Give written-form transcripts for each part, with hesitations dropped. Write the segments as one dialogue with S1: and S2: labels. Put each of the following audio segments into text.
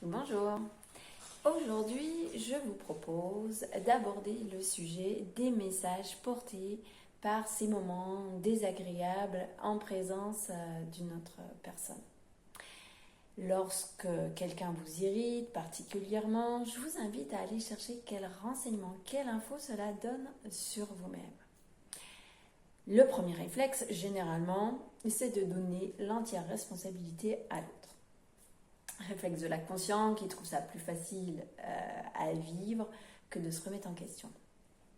S1: Bonjour. Aujourd'hui, je vous propose d'aborder le sujet des messages portés par ces moments désagréables en présence d'une autre personne. Lorsque quelqu'un vous irrite particulièrement, je vous invite à aller chercher quels renseignements, quelle info cela donne sur vous-même. Le premier réflexe, généralement, c'est de donner l'entière responsabilité à l'autre. Réflexe de la conscience qui trouve ça plus facile à vivre que de se remettre en question.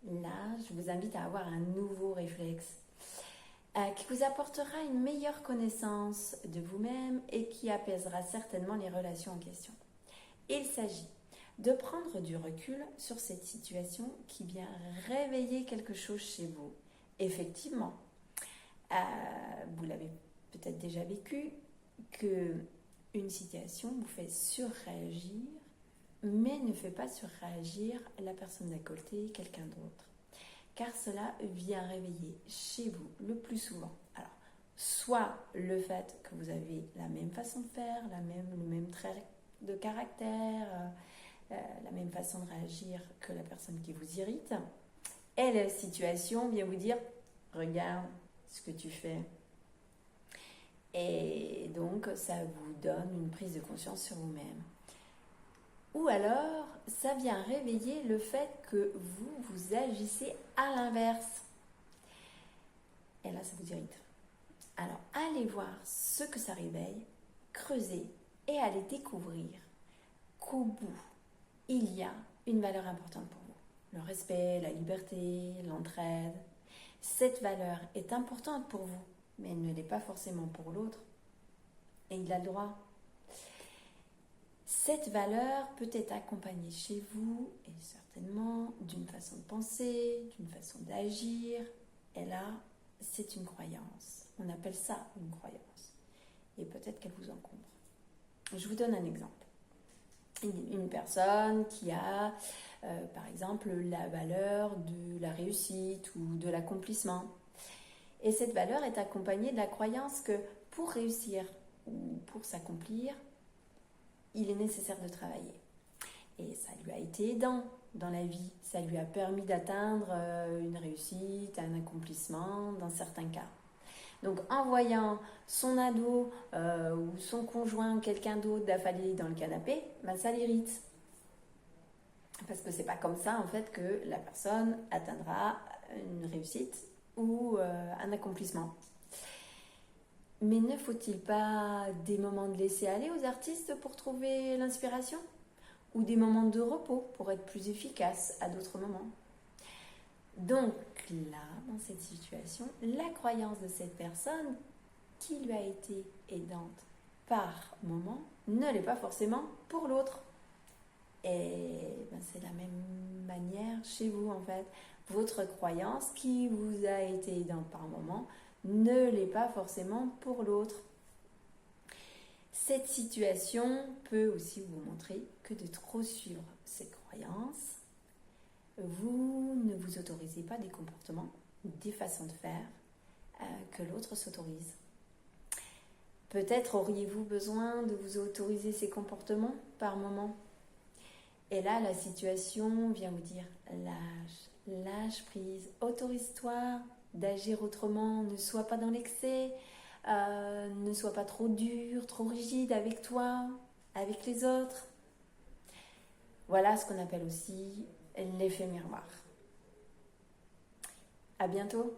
S1: Là, je vous invite à avoir un nouveau réflexe qui vous apportera une meilleure connaissance de vous-même et qui apaisera certainement les relations en question. Il s'agit de prendre du recul sur cette situation qui vient réveiller quelque chose chez vous. Effectivement, vous l'avez peut-être déjà vécu, que une situation vous fait surréagir, mais ne fait pas surréagir la personne d'à côté, quelqu'un d'autre. Car cela vient réveiller chez vous le plus souvent. Alors, soit le fait que vous avez la même façon de faire, le même trait de caractère, la même façon de réagir que la personne qui vous irrite, et la situation vient vous dire « Regarde ce que tu fais ». Et donc, ça vous donne une prise de conscience sur vous-même. Ou alors, ça vient réveiller le fait que vous agissez à l'inverse. Et là, ça vous irrite. Alors, allez voir ce que ça réveille, creusez et allez découvrir qu'au bout, il y a une valeur importante pour vous. Le respect, la liberté, l'entraide. Cette valeur est importante pour vous, mais elle ne l'est pas forcément pour l'autre. Et il a le droit. Cette valeur peut être accompagnée chez vous, et certainement d'une façon de penser, d'une façon d'agir. Et là, c'est une croyance. On appelle ça une croyance. Et peut-être qu'elle vous encombre. Je vous donne un exemple. Une personne qui a, par exemple, la valeur de la réussite ou de l'accomplissement. Et cette valeur est accompagnée de la croyance que pour réussir ou pour s'accomplir, il est nécessaire de travailler. Et ça lui a été aidant dans la vie. Ça lui a permis d'atteindre une réussite, un accomplissement dans certains cas. Donc en voyant son ado ou son conjoint ou quelqu'un d'autre d'affalé dans le canapé, ça l'irrite. Parce que c'est pas comme ça en fait que la personne atteindra une réussite ou un accomplissement. Mais ne faut-il pas des moments de laisser aller aux artistes pour trouver l'inspiration? Ou des moments de repos pour être plus efficace à d'autres moments? Donc là, dans cette situation, la croyance de cette personne qui lui a été aidante par moment ne l'est pas forcément pour l'autre. Et c'est la même manière chez vous en fait. Votre croyance qui vous a été aidante par moment ne l'est pas forcément pour l'autre. Cette situation peut aussi vous montrer que de trop suivre ces croyances, vous ne vous autorisez pas des comportements, des façons de faire que l'autre s'autorise. Peut-être auriez-vous besoin de vous autoriser ces comportements par moment. Et là, la situation vient vous dire lâche prise, autorise-toi d'agir autrement, ne sois pas dans l'excès, ne sois pas trop dur, trop rigide avec toi, avec les autres. Voilà ce qu'on appelle aussi l'effet miroir. À bientôt.